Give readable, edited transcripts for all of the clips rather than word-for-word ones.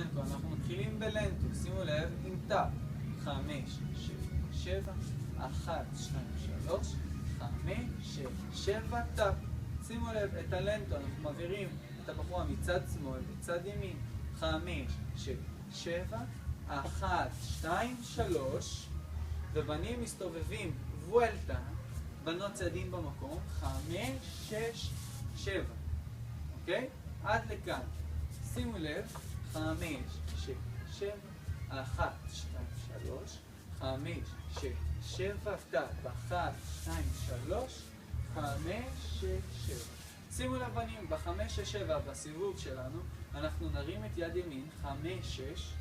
לנטו. אנחנו מתחילים בלנטו, שימו לב, עם טאפ. 5, 6, 7, 1, 2, 3, 5, 6, 7, טאפ. שימו לב, את הלנטו אנחנו מעבירים את הבחורה מצד שמאל לצד ימין. 5, 6, 7, 1, 2, 3, ובנים מסתובבים וולטה, בנות צעדים במקום, 5, 6, 7. אוקיי? עד לכאן. שימו לב, 5, 6, 7, 1, 2, 3, 5, 6, 7, טאפ, 1, 2, 3, 5, 6, 7. שימו לב בנים, ב-5, 6, 7 בסיבוב שלנו, אנחנו נרים את יד ימין, 5, 6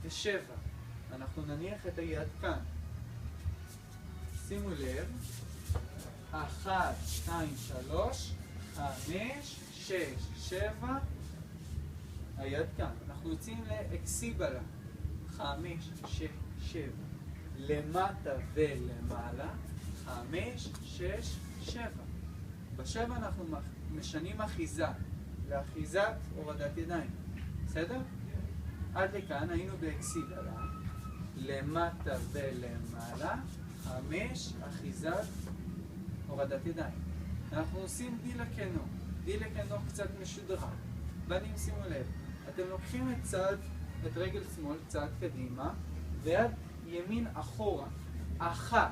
ו-7. אנחנו נניח את היד כאן. שימו לב, 1, 2, 3, 5, 6, 7, היד כאן. אנחנו יוצאים לאקסיבלה. 5, 6, 7. למטה ולמעלה. 5, 6, 7. בשבע אנחנו משנים אחיזה. לאחיזת הורדת ידיים. בסדר? עד לכאן היינו באקסיבלה. למטה ולמעלה. 5, אחיזת הורדת ידיים. אנחנו עושים דילקנו. דילקנו קצת משודרג. בנים שימו לב, אתם לוקחים את רגל שמאל צעד קדימה, ויד ימין אחורה. 1,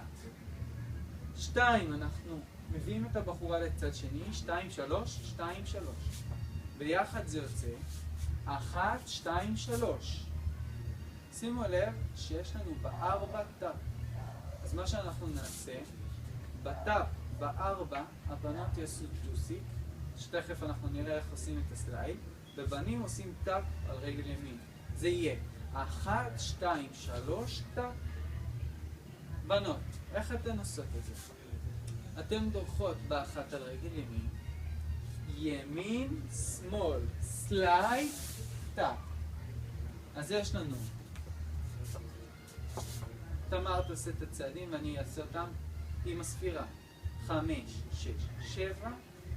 2, אנחנו מביאים את הבחורה לצד שני, 2, 3, 2, 3. ביחד זה יוצא 1, 2, 3. שימו לב שיש לנו ב4 טאפ. אז מה שאנחנו נעשה, בטאפ, ב4, הבנות יעשו טוסיק, שתכף אנחנו נראה איך עושים את הסלייד, ובנים עושים טאפ על רגל ימין. זה יהיה 1, 2, 3, טאפ. בנות, איך אתן עושות את זה? אתן דורכות באחת על רגל ימין, ימין, שמאל, סלייד, טאפ. אז יש לנו, תמר תעשה את הצעדים ואני אעשה אותם עם הספירה. 5, 6, 7,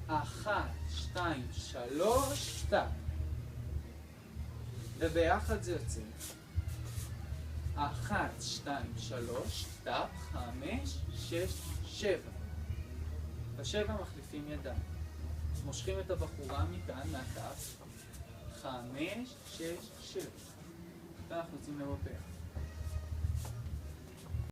1, 2, 3, טאפ. וביחד זה יוצא 1, 2, 3, טאפ, 5, 6, 7. בשבע מחליפים ידיים. מושכים את הבחורה מכאן, מהטאפ. 5, 6, 7. ואנחנו יוצאים לרופא.